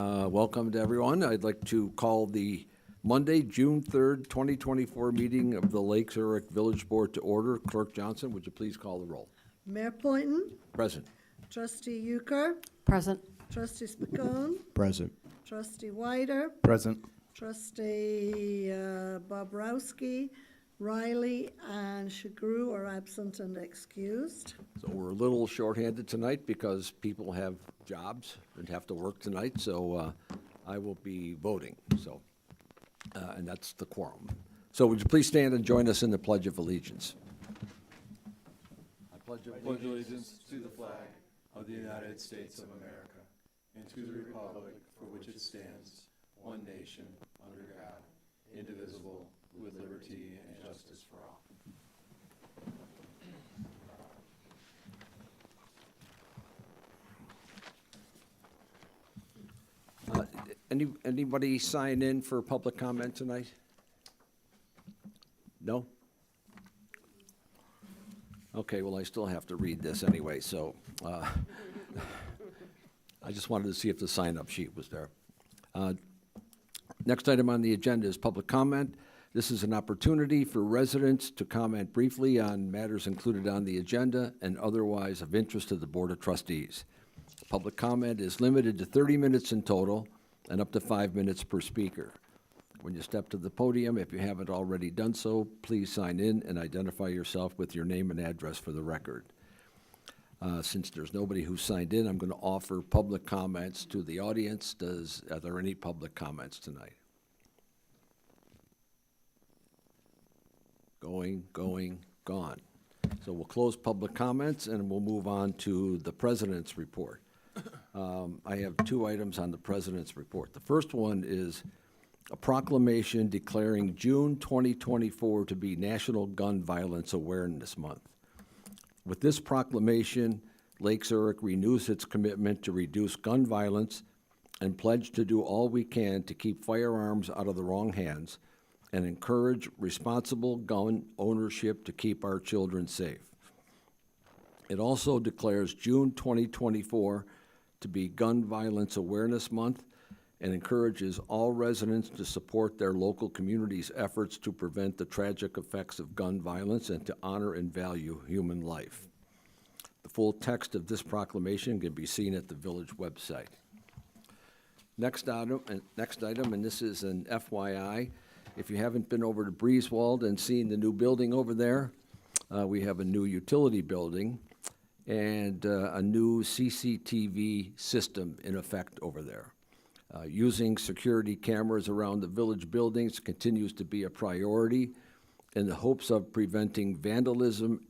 Welcome to everyone. I'd like to call the Monday, June 3rd, 2024 meeting of the Lake Zurich Village Board to order. Clerk Johnson, would you please call the roll? Mayor Poynton. Present. Trustee Euchre. Present. Trustee Spicone. Present. Trustee Wider. Present. Trustee Bobrowski, Riley, and Shagru are absent and excused. So we're a little shorthanded tonight because people have jobs and have to work tonight, so I will be voting, so, and that's the quorum. So would you please stand and join us in the Pledge of Allegiance? I pledge allegiance to the flag of the United States of America and to the republic for which it stands, one nation, under God, indivisible, with liberty and justice for all. Anybody sign in for public comment tonight? No? Okay, well, I still have to read this anyway, so I just wanted to see if the sign-up sheet was there. Next item on the agenda is public comment. This is an opportunity for residents to comment briefly on matters included on the agenda and otherwise of interest to the Board of Trustees. Public comment is limited to 30 minutes in total and up to 5 minutes per speaker. When you step to the podium, if you haven't already done so, please sign in and identify yourself with your name and address for the record. Since there's nobody who signed in, I'm going to offer public comments to the audience. Are there any public comments tonight? Going, gone. So we'll close public comments and we'll move on to the President's report. I have two items on the President's report. The first one is a proclamation declaring June 2024 to be National Gun Violence Awareness Month. With this proclamation, Lake Zurich renews its commitment to reduce gun violence and pledge to do all we can to keep firearms out of the wrong hands and encourage responsible gun ownership to keep our children safe. It also declares June 2024 to be Gun Violence Awareness Month and encourages all residents to support their local community's efforts to prevent the tragic effects of gun violence and to honor and value human life. The full text of this proclamation can be seen at the village website. Next item, and this is an FYI, if you haven't been over to Breeswald and seen the new building over there, we have a new utility building and a new CCTV system in effect over there. Using security cameras around the village buildings continues to be a priority in the hopes of preventing vandalism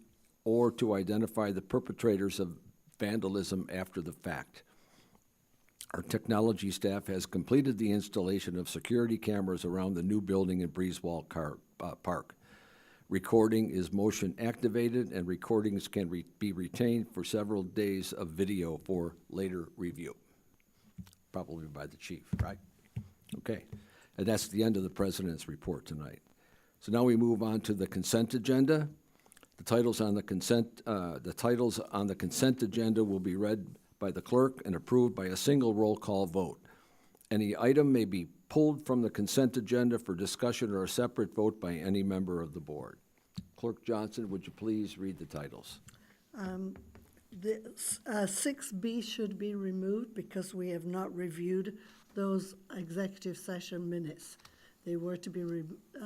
or to identify the perpetrators of vandalism after the fact. Our technology staff has completed the installation of security cameras around the new building in Breeswald Park. Recording is motion activated and recordings can be retained for several days of video for later review. Probably by the chief, right? Okay, and that's the end of the President's report tonight. So now we move on to the consent agenda. The titles on the consent agenda will be read by the clerk and approved by a single roll call vote. Any item may be pulled from the consent agenda for discussion or a separate vote by any member of the board. Clerk Johnson, would you please read the titles? 6B should be removed because we have not reviewed those executive session minutes. They were to be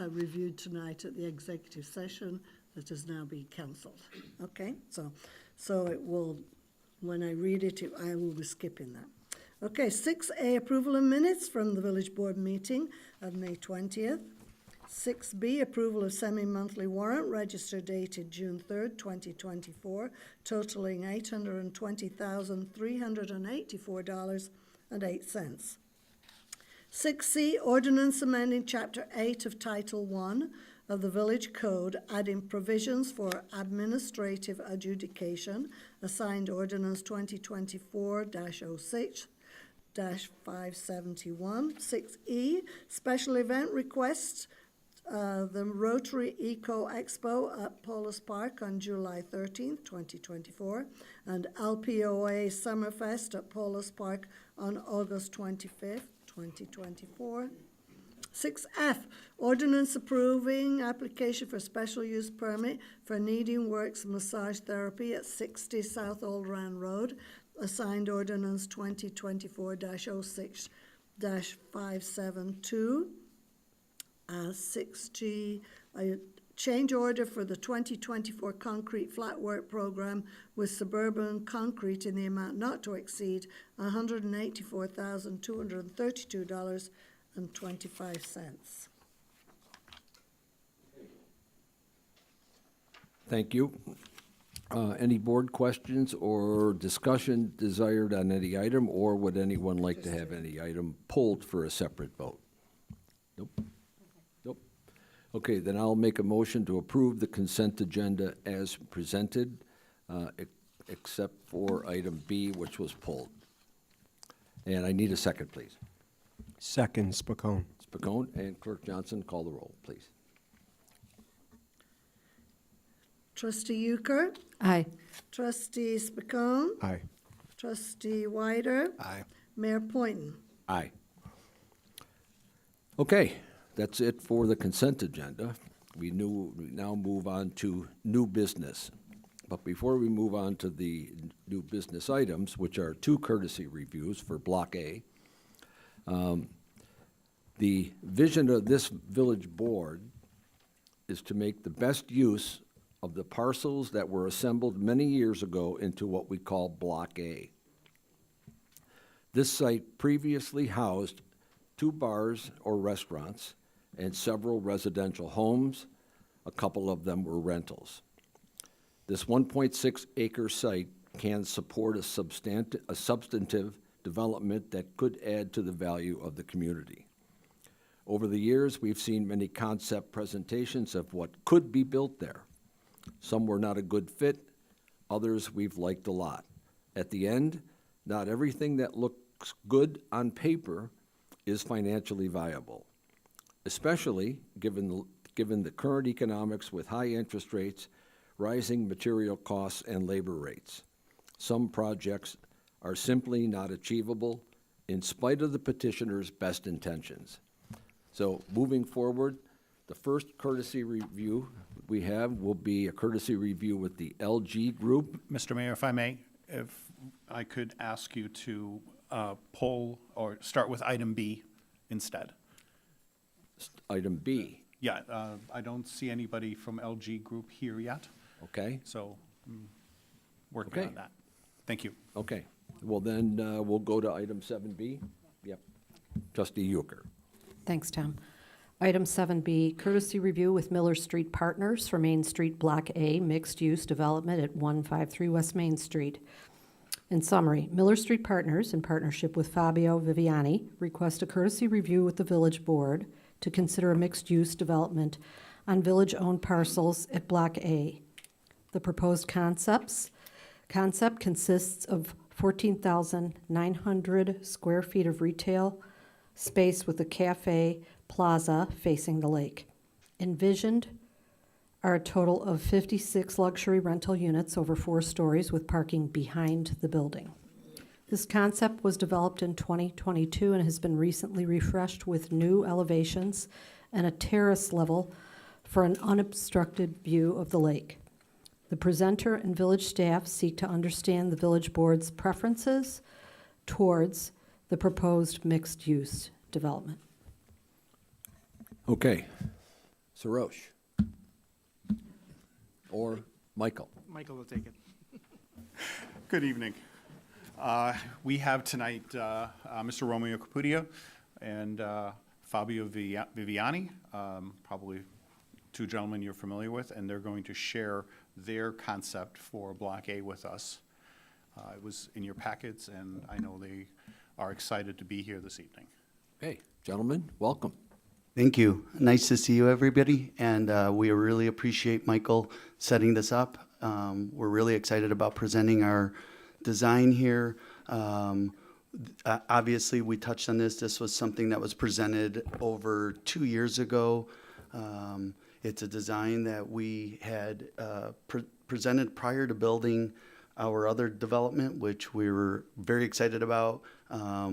reviewed tonight at the executive session that has now been cancelled. Okay, so it will, when I read it, I will be skipping that. Okay, 6A, approval of minutes from the village board meeting of May 20th. 6B, approval of semi-monthly warrant register dated June 3rd, 2024, totaling $820,384.08. 6C, ordinance amending Chapter 8 of Title 1 of the Village Code, adding provisions for administrative adjudication, assigned Ordinance 2024-06, 571. 6E, special event requests, the Rotary Eco Expo at Paulus Park on July 13th, 2024, and LPOA Summerfest at Paulus Park on August 25th, 2024. 6F, ordinance approving application for special use permit for Kneading Works Massage Therapy at 60 South Old Rand Road, assigned ordinance 2024-06-572. 6G, a change order for the 2024 concrete flatwork program with Suburban Concrete in the amount not to exceed $184,232.25. Thank you. Any board questions or discussion desired on any item, or would anyone like to have any item pulled for a separate vote? Nope. Nope. Okay, then I'll make a motion to approve the consent agenda as presented, except for item B, which was pulled. And I need a second, please. Second, Spacone. Spacone and Clerk Johnson, call the roll, please. Trustee Euchre, Aye. Trustee Spacone, Aye. Trustee Wyder, Aye. Mayor Poynton. Aye. Okay, that's it for the consent agenda. We now move on to new business. But before we move on to the new business items, which are 2 courtesy reviews for Block A, the vision of this village board is to make the best use of the parcels that were assembled many years ago into what we call Block A. This site previously housed 2 bars or restaurants and several residential homes. A couple of them were rentals. This 1.6-acre site can support a substantive development that could add to the value of the community. Over the years, we've seen many concept presentations of what could be built there. Some were not a good fit, others we've liked a lot. At the end, not everything that looks good on paper is financially viable, especially given the current economics with high interest rates, rising material costs, and labor rates. Some projects are simply not achievable in spite of the petitioner's best intentions. So moving forward, the first courtesy review we have will be a courtesy review with the LG Group. Mr. Mayor, if I may, if I could ask you to pull or start with item B instead. Item B, Yeah, I don't see anybody from LG Group here yet, okay? so working Okay. on that. Thank you. Okay. Well, then we'll go to item 7B. Yep. Trustee Euchre. Thanks, Tom. Item 7B, courtesy review with Miller Street Partners for Main Street Block A mixed-use development at 153 West Main Street. In summary, Miller Street Partners, in partnership with Fabio Viviani, request a courtesy review with the Village Board to consider a mixed-use development on village-owned parcels at Block A. The proposed concept consists of 14,900 square feet of retail space with a cafe plaza facing the lake. Envisioned are a total of 56 luxury rental units over 4 stories with parking behind the building. This concept was developed in 2022 and has been recently refreshed with new elevations and a terrace level for an unobstructed view of the lake. The presenter and village staff seek to understand the village board's preferences towards the proposed mixed-use development. Okay. Sarosh. Or Michael. Michael will take it. Good evening. We have tonight Mr. Romeo Caputia and Fabio Viviani, probably 2 gentlemen you're familiar with, and they're going to share their concept for Block A with us. It was in your packets, and I know they are excited to be here this evening. Okay, gentlemen, welcome. Thank you. Nice to see you, everybody. And we really appreciate Michael setting this up. We're really excited about presenting our design here. Obviously, we touched on this. This was something that was presented over 2 years ago. It's a design that we had presented prior to building our other development, which we were very excited about.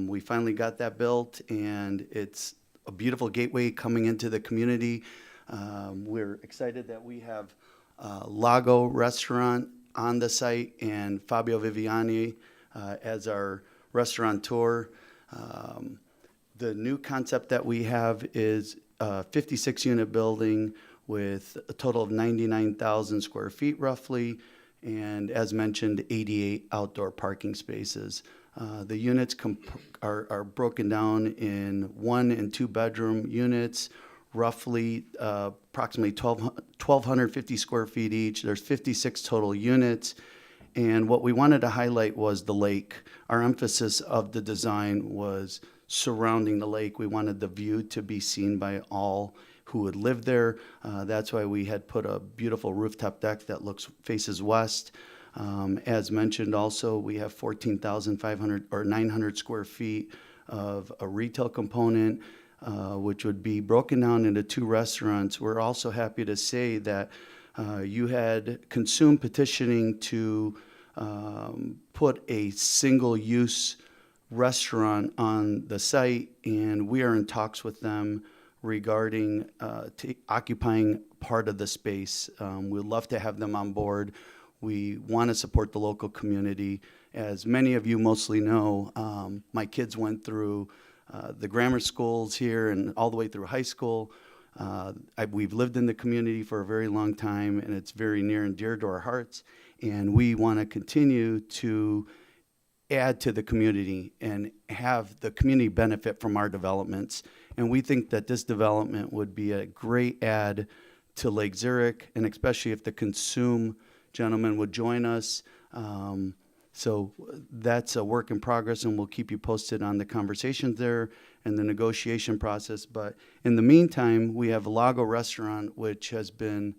We finally got that built, and it's a beautiful gateway coming into the community. We're excited that we have Lago Restaurant on the site and Fabio Viviani as our restaurateur. The new concept that we have is a 56-unit building with a total of 99,000 square feet roughly, and as mentioned, 88 outdoor parking spaces. The units are broken down in 1 and 2 bedroom units, roughly approximately 1,250 square feet each. There's 56 total units. And what we wanted to highlight was the lake. Our emphasis of the design was surrounding the lake. We wanted the view to be seen by all who would live there. That's why we had put a beautiful rooftop deck that faces west. As mentioned also, we have 14,500 or 900 square feet of a retail component, which would be broken down into 2 restaurants. We're also happy to say that you had Consume petitioning to put a single-use restaurant on the site, and we are in talks with them regarding occupying part of the space. We'd love to have them on board. We want to support the local community. As many of you mostly know, my kids went through the grammar schools here and all the way through high school. We've lived in the community for a very long time, and it's very near and dear to our hearts. And we want to continue to add to the community and have the community benefit from our developments. And we think that this development would be a great add to Lake Zurich, and especially if the Consume gentlemen would join us. So that's a work in progress, and we'll keep you posted on the conversations there and the negotiation process. But in the meantime, we have Lago Restaurant, which has been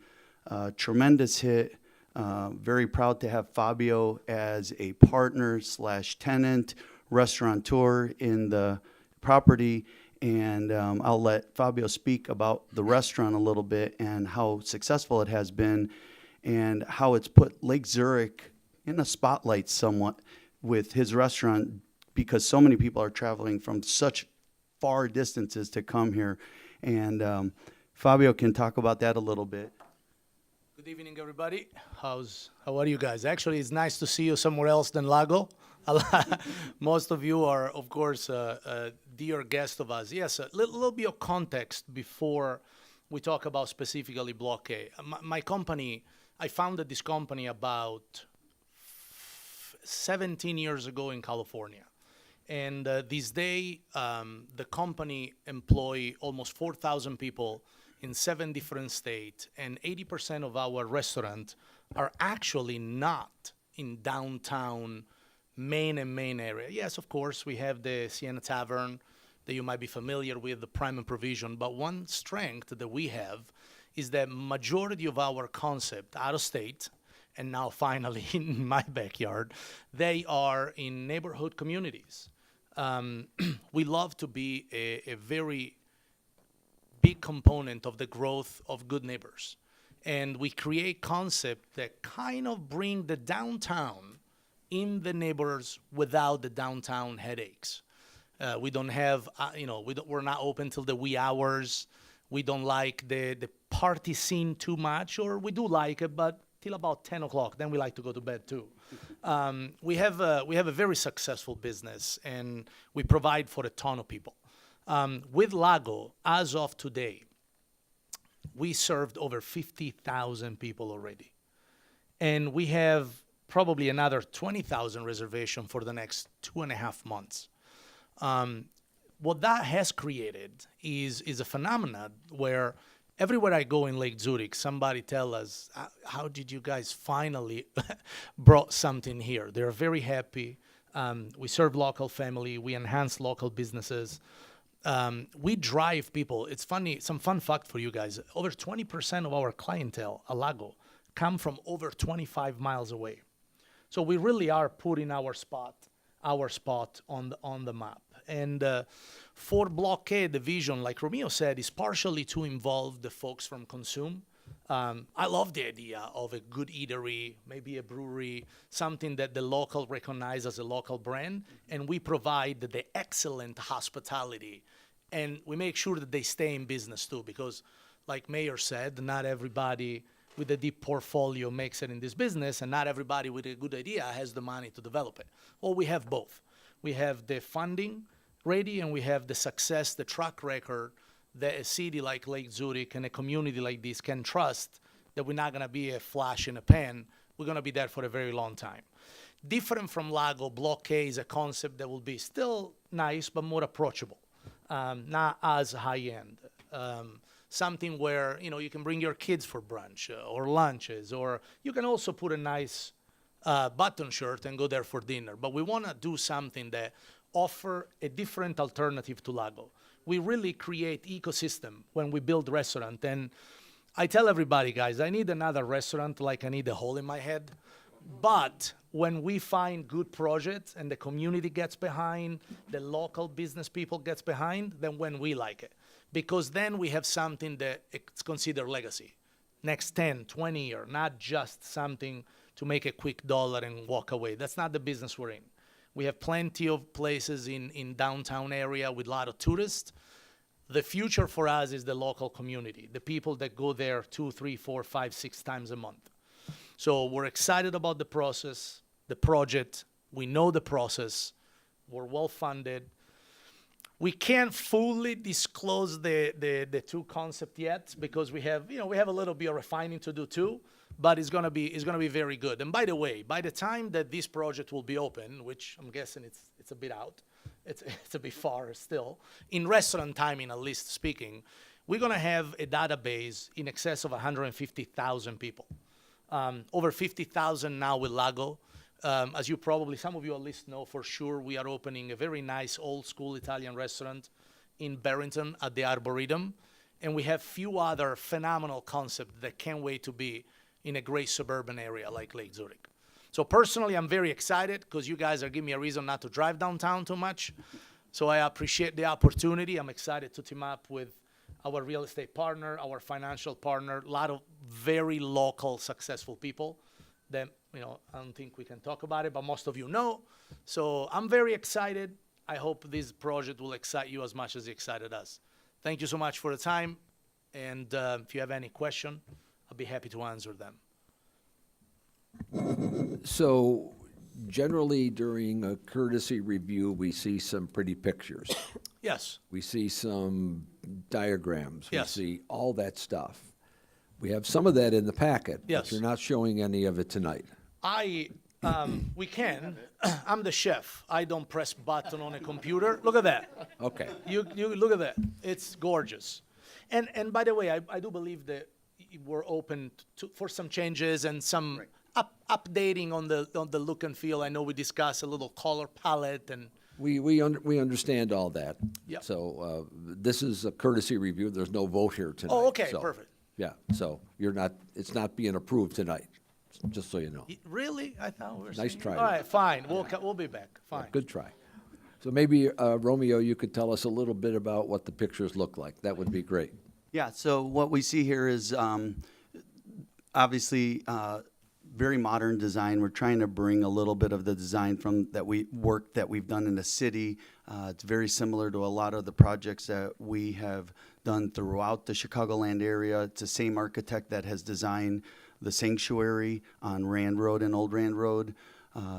a tremendous hit. Very proud to have Fabio as a partner / tenant, restaurateur in the property. And I'll let Fabio speak about the restaurant a little bit and how successful it has been and how it's put Lake Zurich in a spotlight somewhat with his restaurant, because so many people are traveling from such far distances to come here. And Fabio can talk about that a little bit. Good evening, everybody. How are you guys? Actually, it's nice to see you somewhere else than Lago. Most of you are, of course, dear guests of us. Yes, a little bit of context before we talk about specifically Block A. My company, I founded this company about 17 years ago in California. And this day, the company employ almost 4,000 people in 7 different states, and 80% of our restaurants are actually not in downtown main area. Yes, of course, we have the Siena Tavern that you might be familiar with, the Prime and Provision, but one strength that we have is that majority of our concept out of state, and now finally in my backyard, they are in neighborhood communities. We love to be a very big component of the growth of good neighbors. And we create concepts that kind of bring the downtown in the neighbors without the downtown headaches. We don't have, we're not open till the wee hours. We don't like the party scene too much, or we do like it, but till about 10 o'clock, then we like to go to bed too. We have a very successful business, and we provide for a ton of people. With Lago, as of today, we served over 50,000 people already. And we have probably another 20,000 reservations for the next 2.5 months. What that has created is a phenomenon where everywhere I go in Lake Zurich, somebody tell us, how did you guys finally brought something here? They're very happy. We serve local family. We enhance local businesses. We drive people. It's funny, some fun fact for you guys. Over 20% of our clientele, at Lago, come from over 25 miles away. So we really are putting our spot on the map. And for Block A, the vision, like Romeo said, is partially to involve the folks from Consume. I love the idea of a good eatery, maybe a brewery, something that the local recognize as a local brand, and we provide the excellent hospitality, and we make sure that they stay in business too, because like Mayor said, not everybody with a deep portfolio makes it in this business, and not everybody with a good idea has the money to develop it. Well, we have both. We have the funding ready, and we have the success, the track record that a city like Lake Zurich and a community like this can trust that we're not going to be a flash in a pan. We're going to be there for a very long time. Different from Lago, Block A is a concept that will be still nice, but more approachable, not as high-end. Something where, you can bring your kids for brunch or lunches, or you can also put a nice button shirt and go there for dinner. But we want to do something that offer a different alternative to Lago. We really create ecosystem when we build restaurant. And I tell everybody, guys, I need another restaurant like I need a hole in my head. But when we find good projects and the community gets behind, the local business people gets behind, then when we like it. Because then we have something that it's considered legacy. Next 10, 20 years, not just something to make a quick dollar and walk away. That's not the business we're in. We have plenty of places in downtown area with a lot of tourists. The future for us is the local community, the people that go there 2, 3, 4, 5, 6 times a month. So we're excited about the process, the project. We know the process. We're well funded. We can't fully disclose the two concepts yet because we have a little bit of refining to do too. But it's gonna be very good. And by the way, by the time that this project will be open, which I'm guessing it's a bit out, it's a bit far still, in restaurant timing at least speaking, we're gonna have a database in excess of 150,000 people. Over 50,000 now with Lago. As you probably, some of you at least know for sure, we are opening a very nice old school Italian restaurant in Barrington at the Arboretum. And we have few other phenomenal concepts that can't wait to be in a great suburban area like Lake Zurich. So personally, I'm very excited because you guys are giving me a reason not to drive downtown too much. So I appreciate the opportunity. I'm excited to team up with our real estate partner, our financial partner, a lot of very local successful people that, I don't think we can talk about it, but most of you know. So I'm very excited. I hope this project will excite you as much as it excited us. Thank you so much for the time. And if you have any question, I'll be happy to answer them. So generally during a courtesy review, we see some pretty pictures. Yes. We see some diagrams. Yes. We see all that stuff. We have some of that in the packet. Yes. But you're not showing any of it tonight. We can. I'm the chef. I don't press button on a computer. Look at that. Okay. You look at that. It's gorgeous. And by the way, I do believe that we're open for some changes and some updating on the look and feel. I know we discussed a little color palette and. We understand all that. Yep. So this is a courtesy review. There's no vote here tonight. Oh, okay, so, perfect. Yeah. So it's not being approved tonight. Just so you know. Really? I thought we were. Nice saying- try. All right, fine. We'll be back. Fine. Good try. So maybe Romeo, you could tell us a little bit about what the pictures look like. That would be great. Yeah, so what we see here is obviously very modern design. We're trying to bring a little bit of the design from that we've done in the city. It's very similar to a lot of the projects that we have done throughout the Chicagoland area. It's the same architect that has designed the sanctuary on Rand Road and Old Rand Road.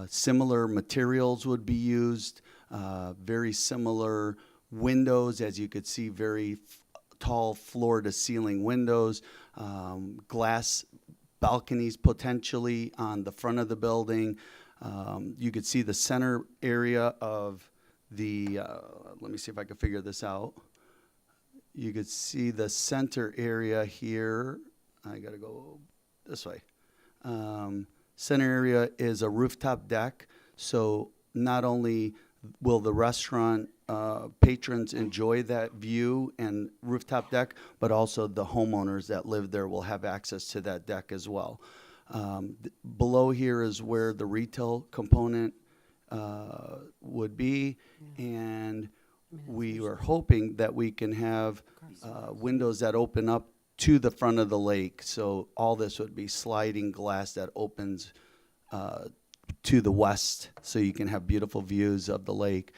Similar materials would be used, very similar windows, as you could see, very tall floor-to-ceiling windows, glass balconies potentially on the front of the building. You could see the center area of the, let me see if I can figure this out. You could see the center area here. I gotta go this way. Center area is a rooftop deck, so not only will the restaurant patrons enjoy that view and rooftop deck, but also the homeowners that live there will have access to that deck as well. Below here is where the retail component would be, and we are hoping that we can have windows that open up to the front of the lake. So all this would be sliding glass that opens to the west, so you can have beautiful views of the lake.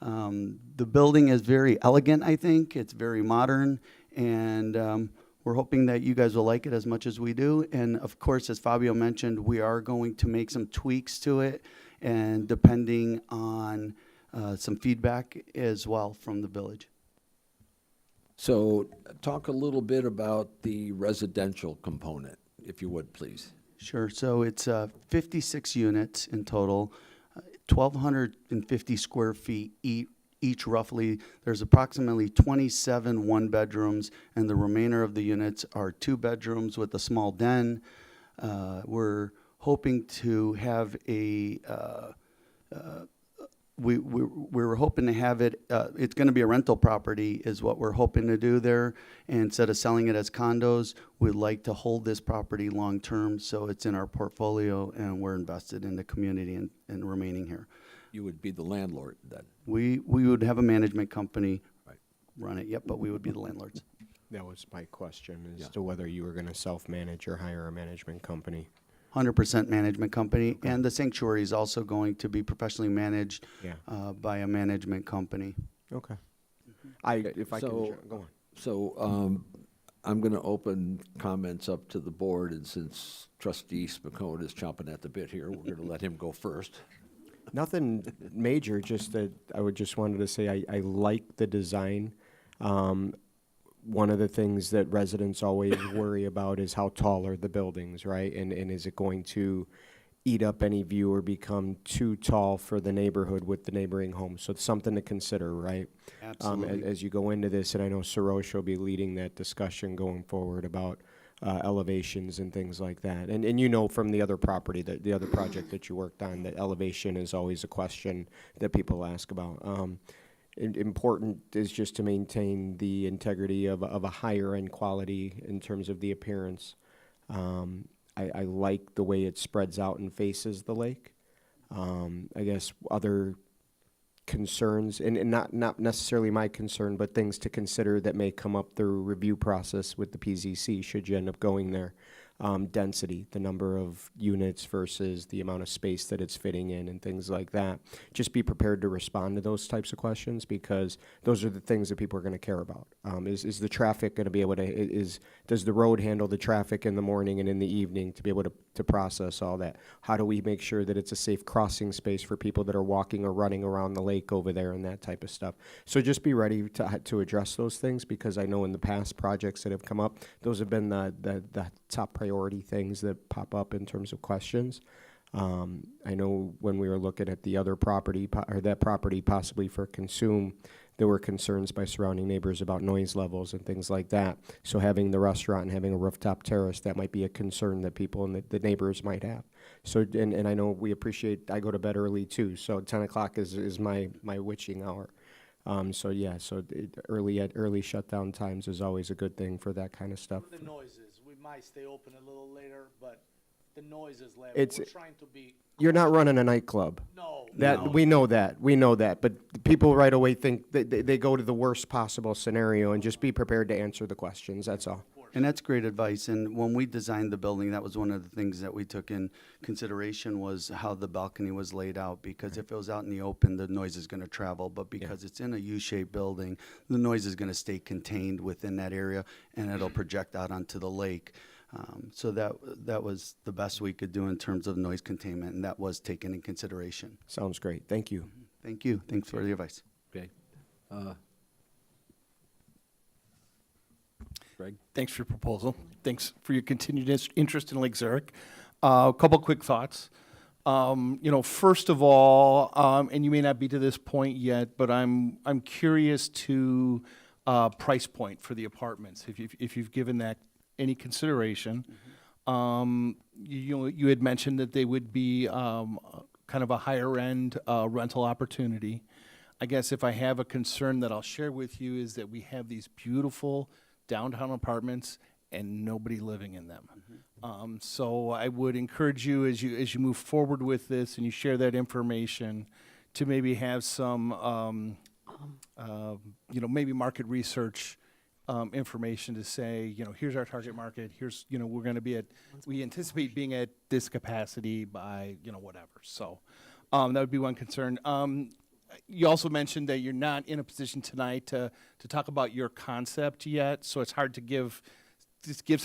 The building is very elegant, I think. It's very modern, and we're hoping that you guys will like it as much as we do. And of course, as Fabio mentioned, we are going to make some tweaks to it, and depending on some feedback as well from the village. So talk a little bit about the residential component, if you would, please. Sure. So it's 56 units in total, 1,250 square feet each roughly. There's approximately 27 one-bedrooms, and the remainder of the units are 2 bedrooms with a small den. We're hoping to have we're hoping to have it, it's going to be a rental property is what we're hoping to do there. And instead of selling it as condos, we'd like to hold this property long-term, so it's in our portfolio and we're invested in the community and remaining here. You would be the landlord then. We would have a management company Right. run it, yep, but we would be the landlords. That was my question, as Yeah. to whether you were going to self-manage or hire a management company. 100% management company, and the sanctuary is also going to be professionally managed Yeah. by a management company. Okay. If I So- can, go on. So I'm going to open comments up to the board, and since trustee Spicone is chomping at the bit here, we're going to let him go first. Nothing major, just that I would just wanted to say I like the design. One of the things that residents always worry about is how tall are the buildings, right? And is it going to eat up any view or become too tall for the neighborhood with the neighboring homes? So it's something to consider, right? Absolutely. As you go into this, and I know Sarosh will be leading that discussion going forward about elevations and things like that. And you know from the other property, the other project that you worked on, that elevation is always a question that people ask about. Important is just to maintain the integrity of a higher end quality in terms of the appearance. I like the way it spreads out and faces the lake. I guess other concerns, and not necessarily my concern, but things to consider that may come up through review process with the PZC should you end up going there. Density, the number of units versus the amount of space that it's fitting in and things like that. Just be prepared to respond to those types of questions, because those are the things that people are going to care about. Is the traffic going to be able to, does the road handle the traffic in the morning and in the evening to be able to process all that? How do we make sure that it's a safe crossing space for people that are walking or running around the lake over there and that type of stuff? So just be ready to address those things, because I know in the past projects that have come up, those have been the top priority things that pop up in terms of questions. I know when we were looking at the other property, or that property possibly for consume, there were concerns by surrounding neighbors about noise levels and things like that. So having the restaurant and having a rooftop terrace, that might be a concern that people and the neighbors might have. So, and I know we appreciate, I go to bed early too, so 10 o'clock is my witching hour. So yeah, early shutdown times is always a good thing for that kind of stuff. The noises, we might stay open a little later, but the noises level, It's- we're trying to be. You're not running a nightclub. No. We know that, but people right away think that they go to the worst possible scenario, and just be prepared to answer the questions, that's all. And that's great advice. And when we designed the building, that was one of the things that we took in consideration, was how the balcony was laid out. Because if it was out in the open, the noise is going to travel. But because it's in a U-shaped building, the noise is going to stay contained within that area, and it'll project out onto the lake. So that was the best we could do in terms of noise containment, and that was taken in consideration. Sounds great, thank you. Thank you. Thanks for the advice. Okay. Greg? Thanks for your proposal. Thanks for your continued interest in Lake Zurich. A couple quick thoughts. First of all, and you may not be to this point yet, but I'm curious to price point for the apartments. If you've given that any consideration, you had mentioned that they would be kind of a higher end rental opportunity. I guess if I have a concern that I'll share with you is that we have these beautiful downtown apartments and nobody living in them. So I would encourage you as you move forward with this and you share that information to maybe have some maybe market research information to say, here's our target market, here's, we're gonna be we anticipate being at this capacity by, whatever. So, that would be one concern. You also mentioned that you're not in a position tonight to talk about your concept yet, so it's hard to give,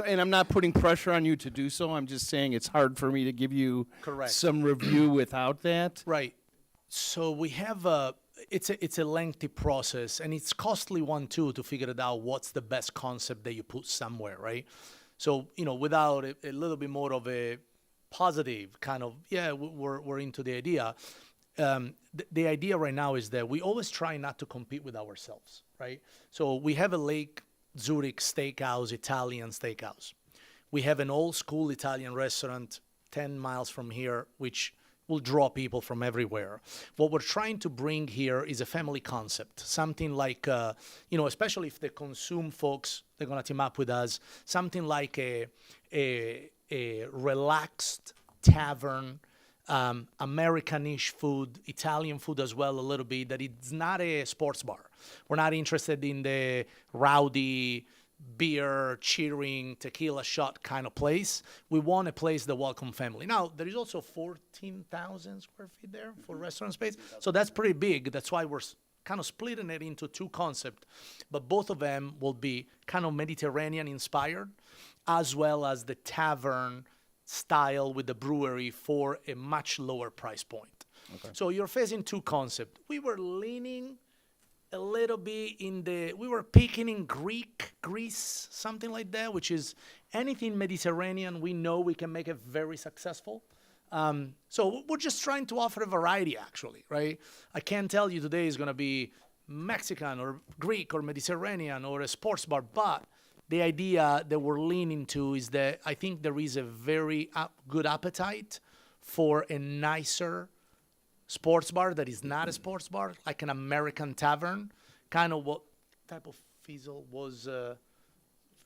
and I'm not putting pressure on you to do so, I'm just saying it's hard for me to give you Correct. some review without that. Right. So we have it's a lengthy process, and it's costly one too, to figure it out what's the best concept that you put somewhere, right? So, without a little bit more of a positive kind of, we're into the idea. The idea right now is that we always try not to compete with ourselves, right? So we have a Lake Zurich steakhouse, Italian steakhouse. We have an old school Italian restaurant 10 miles from here, which will draw people from everywhere. What we're trying to bring here is a family concept, something like, especially if the consume folks, they're gonna team up with us, something like a relaxed tavern, Americanish food, Italian food as well, a little bit, that it's not a sports bar. We're not interested in the rowdy beer, cheering, tequila shot kind of place. We want a place that welcome family. Now, there is also 14,000 square feet there for restaurant space. So that's pretty big. That's why we're kind of splitting it into two concepts. But both of them will be kind of Mediterranean inspired, as well as the tavern style with the brewery for a much lower price point. Okay. So you're facing two concepts. We were leaning a little bit we were picking in Greece, something like that, which is anything Mediterranean, we know we can make it very successful. So we're just trying to offer a variety, actually, right? I can't tell you today is going to be Mexican or Greek or Mediterranean or a sports bar, but the idea that we're leaning to is that I think there is a very good appetite for a nicer sports bar that is not a sports bar, like an American tavern, kind of what type of fizzle was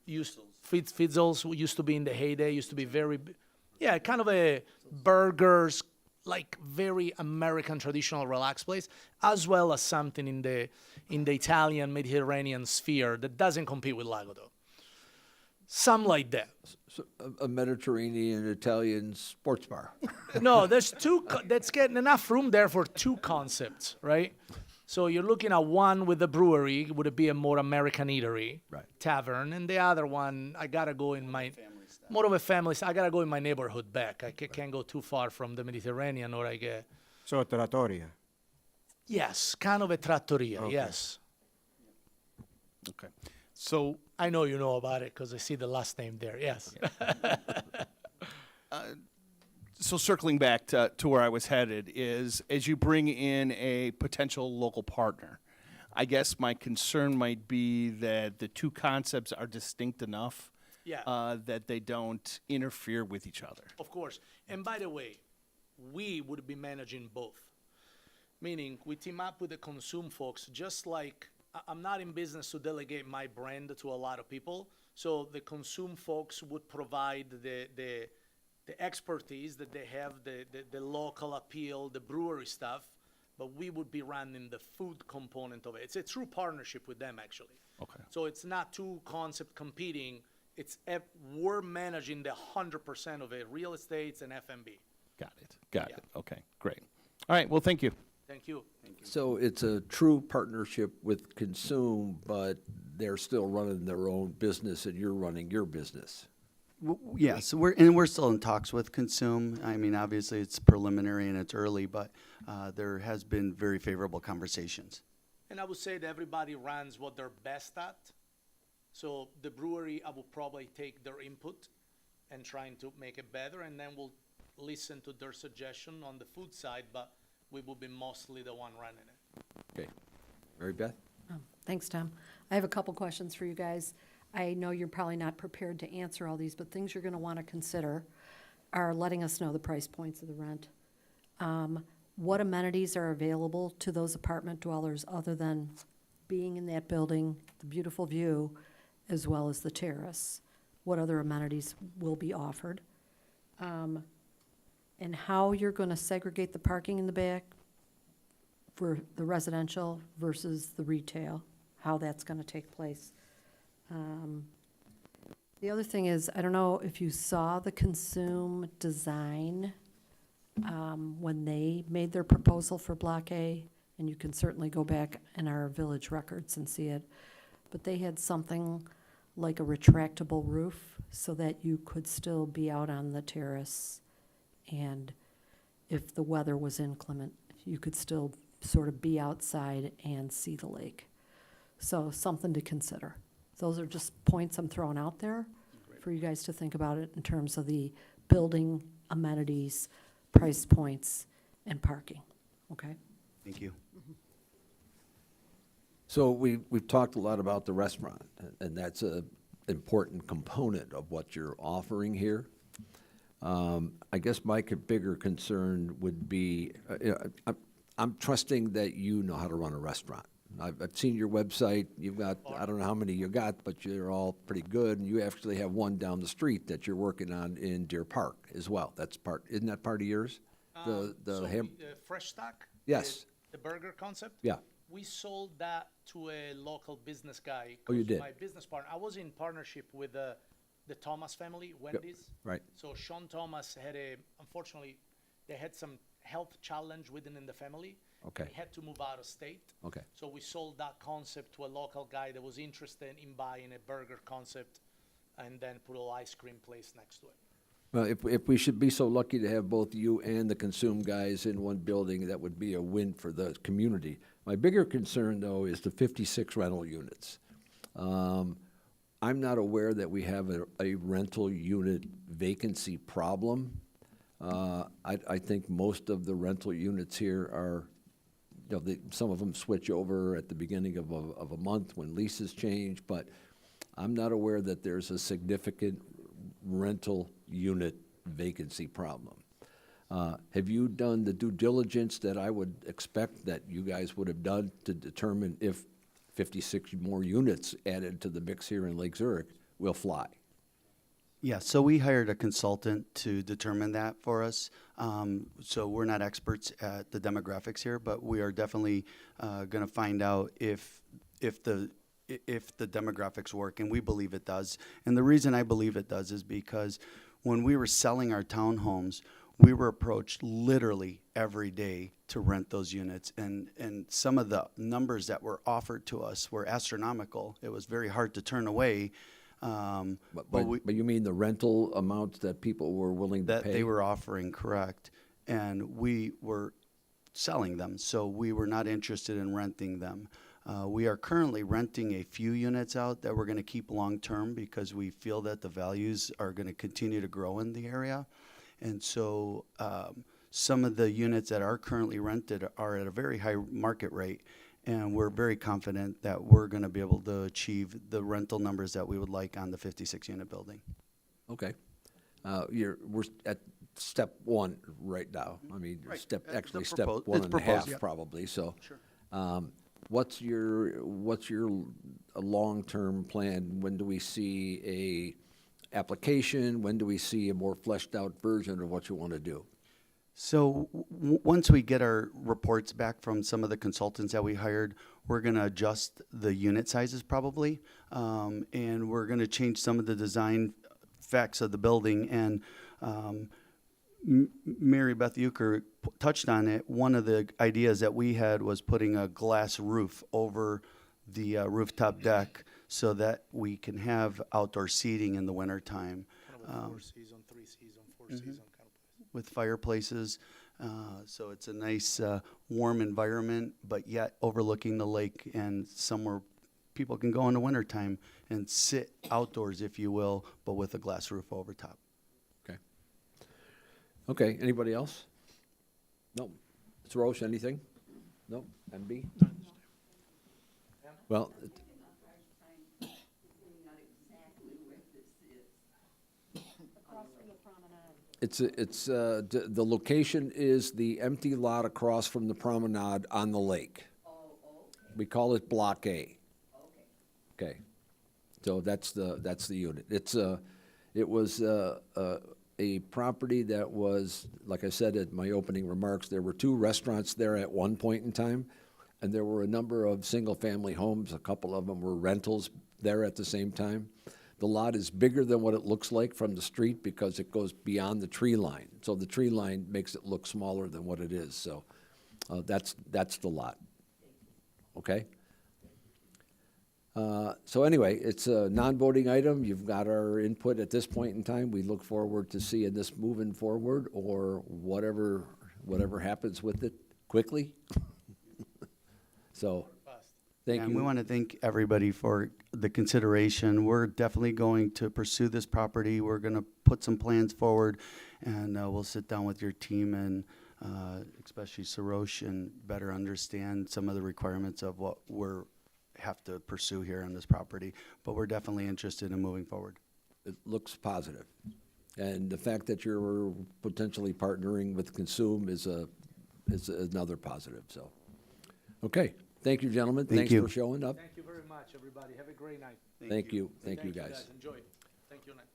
Fizzles used to be in the heyday, used to be very, kind of a burgers, like very American traditional relaxed place, as well as something in the Italian Mediterranean sphere that doesn't compete with Lago though. Some like that. So, a Mediterranean Italian sports bar. No, there's that's getting enough room there for two concepts, right? So you're looking at one with the brewery, would it be a more American eatery, Right. tavern, and the other one, I gotta go in my, more of a family, I gotta go in my neighborhood back. I can't go too far from the Mediterranean or I get, So trattoria. yes, kind of a trattoria, Okay. yes. Okay. So I know you know about it because I see the last name there, yes. So circling back to where I was headed is, as you bring in a potential local partner, I guess my concern might be that the two concepts are distinct enough Yeah. that they don't interfere with each other. Of course. And by the way, we would be managing both. Meaning, we team up with the consume folks, just like I'm not in business to delegate my brand to a lot of people. So the consume folks would provide the expertise that they have, the local appeal, the brewery stuff, but we would be running the food component of it. It's a true partnership with them, actually. Okay. So it's not two concepts competing. We're managing the 100% of it, real estates and F&B. Got it. Yeah. Okay, great. All right, well, thank you. Thank you. So it's a true partnership with Consume, but they're still running their own business and you're running your business. Yes, we're still in talks with Consume. I mean, obviously, it's preliminary and it's early, but there has been very favorable conversations. And I would say that everybody runs what they're best at. So the brewery, I will probably take their input and trying to make it better, and then we'll listen to their suggestion on the food side, but we will be mostly the one running it. Okay. Mary Beth? Thanks, Tom. I have a couple questions for you guys. I know you're probably not prepared to answer all these, but things you're going to want to consider are letting us know the price points of the rent. What amenities are available to those apartment dwellers other than being in that building, the beautiful view, as well as the terrace? What other amenities will be offered? And how you're going to segregate the parking in the back for the residential versus the retail, how that's going to take place. The other thing is, I don't know if you saw the Consume design when they made their proposal for Block A, and you can certainly go back in our village records and see it. But they had something like a retractable roof so that you could still be out on the terrace, and if the weather was inclement, you could still sort of be outside and see the lake. So something to consider. Those are just points I'm throwing out there for you guys to think about it in terms of the building amenities, price points, and parking, okay? Thank you. So we've talked a lot about the restaurant, and that's an important component of what you're offering here. I guess my bigger concern would be, I'm trusting that you know how to run a restaurant. I've seen your website. You've got, I don't know how many you got, but you're all pretty good. And you actually have one down the street that you're working on in Deer Park as well. Isn't that part of yours? Fresh Stack? Yes. The burger concept? Yeah. We sold that to a local business guy. Oh, you 'cause did? My business partner, I was in partnership with the Thomas family, Wendy's. Right. So Sean Thomas unfortunately, they had some health challenge within in the family. Okay. He had to move out of state. Okay. So we sold that concept to a local guy that was interested in buying a burger concept and then put an ice cream place next to it. Well, if we should be so lucky to have both you and the Consume guys in one building, that would be a win for the community. My bigger concern, though, is the 56 rental units. I'm not aware that we have a rental unit vacancy problem. I think most of the rental units here are, some of them switch over at the beginning of a month when leases change, but I'm not aware that there's a significant rental unit vacancy problem. Have you done the due diligence that I would expect that you guys would have done to determine if 56 more units added to the mix here in Lake Zurich will fly? Yeah, so we hired a consultant to determine that for us. So we're not experts at the demographics here, but we are definitely going to find out if the demographics work, and we believe it does. And the reason I believe it does is because when we were selling our townhomes, we were approached literally every day to rent those units, and some of the numbers that were offered to us were astronomical. It was very hard to turn away. But you mean the rental amounts that people were willing to pay? That they were offering, correct. And we were selling them, so we were not interested in renting them. We are currently renting a few units out that we're going to keep long-term because we feel that the values are going to continue to grow in the area. And so some of the units that are currently rented are at a very high market rate, and we're very confident that we're going to be able to achieve the rental numbers that we would like on the 56-unit building. Okay. We're at step one right now. I mean, Right. step It's one proposed, and a half yeah. probably, so. Sure. What's your long-term plan? When do we see a application? When do we see a more fleshed out version of what you want to do? So once we get our reports back from some of the consultants that we hired, we're going to adjust the unit sizes probably, and we're going to change some of the design facts of the building. And Mary Beth Euchre touched on it. One of the ideas that we had was putting a glass roof over the rooftop deck so that we can have outdoor seating in the wintertime. Kind of a 4-season, 3-season, 4-season kind of place. With fireplaces, so it's a nice warm environment, but yet overlooking the lake and somewhere people can go in the wintertime and sit outdoors, if you will, but with a glass roof over top. Okay. Okay, anybody else? No. Ms. Roche, anything? No? MB? Well, the location is the empty lot across from the promenade on the lake. We call it Block A. Okay. So that's the unit. It was a property that was, like I said at my opening remarks, there were 2 restaurants there at one point in time. and there were a number of single-family homes. A couple of them were rentals there at the same time. The lot is bigger than what it looks like from the street because it goes beyond the tree line. So the tree line makes it look smaller than what it is. So that's the lot. Okay? So anyway, it's a non-voting item. You've got our input at this point in time. We look forward to seeing this moving forward, or whatever happens with it quickly. So, thank And you. we want to thank everybody for the consideration. We're definitely going to pursue this property. We're going to put some plans forward, and we'll sit down with your team and especially Sarosh, and better understand some of the requirements of what we're have to pursue here on this property. But we're definitely interested in moving forward. It looks positive. And the fact that you're potentially partnering with Consume is another positive, so. Okay, thank you, gentlemen. Thank you. Thanks for showing up. Thank you very much, everybody. Have a great night. Thank you, guys. Enjoy. Thank you, Night.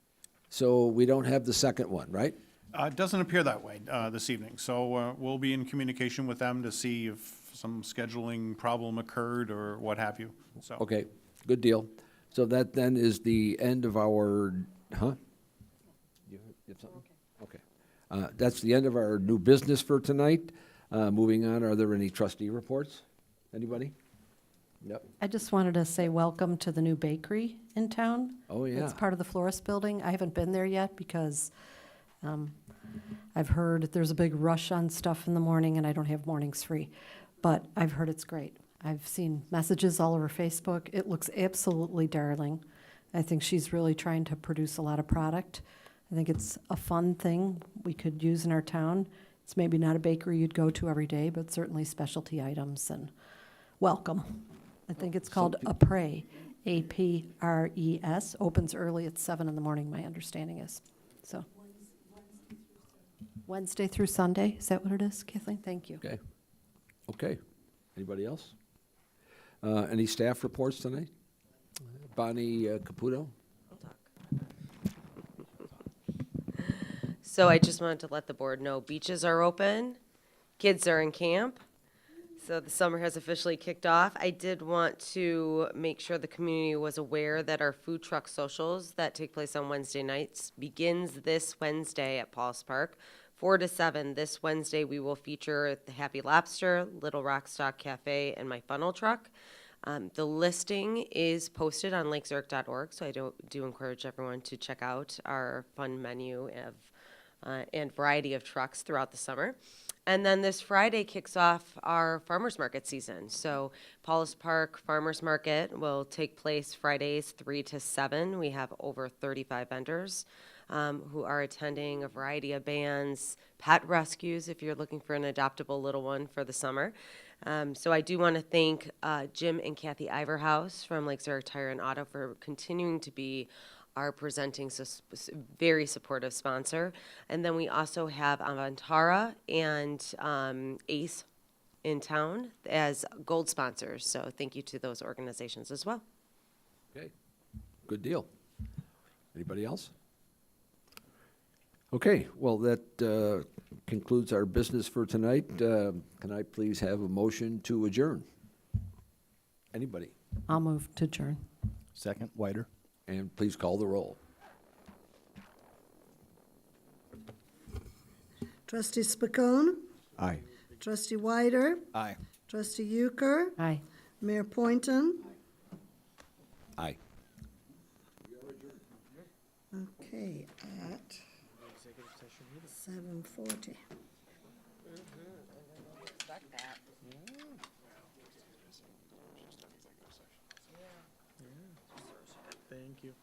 So we don't have the second one, right? It doesn't appear that way this evening, so we'll be in communication with them to see if some scheduling problem occurred or what have you, so. Okay, good deal. So that then is the end of our, huh? You have something? Okay. That's the end of our new business for tonight. Moving on, are there any trustee reports? Anybody? Yep. I just wanted to say welcome to the new bakery in town. Oh, yeah. It's part of the florist building. I haven't been there yet because I've heard there's a big rush on stuff in the morning and I don't have mornings free. But I've heard it's great. I've seen messages all over Facebook. It looks absolutely darling. I think she's really trying to produce a lot of product. I think it's a fun thing we could use in our town. It's maybe not a bakery you'd go to every day, but certainly specialty items and welcome. I think it's called Apres, A-P-R-E-S. Opens early at 7 in the morning, my understanding is. So Wednesday through Sunday, is that what it is, Kathleen? Thank you. Okay. Okay. Anybody else? Any staff reports tonight? Bonnie Caputo? So I just wanted to let the board know beaches are open, kids are in camp, so the summer has officially kicked off. I did want to make sure the community was aware that our food truck socials that take place on Wednesday nights begins this Wednesday at Paul's Park. 4 to 7 this Wednesday, we will feature the Happy Lobster, Little Rock Stock Cafe, and my funnel truck. The listing is posted on lakezurich.org, so I do encourage everyone to check out our fun menu of and variety of trucks throughout the summer. And then this Friday kicks off our farmers market season. So Paulus Park Farmers Market will take place Fridays 3 to 7. We have over 35 vendors who are attending, a variety of bands, pet rescues if you're looking for an adoptable little one for the summer. So I do want to thank Jim and Kathy Iverhouse from Lake Zurich Tire and Auto for continuing to be our presenting very supportive sponsor. And then we also have Avantara and ACE in town as gold sponsors. So thank you to those organizations as well. Okay, good deal. Anybody else? Okay, well, that concludes our business for tonight. Can I please have a motion to adjourn? Anybody? I'll move to adjourn. Second, Whiter. And please call the roll. Trustee Spicone, Aye. Trustee Wider, Aye. Trustee Euchre, Aye. Mayor Poynton. Aye. Okay, at 7:40. Thank you.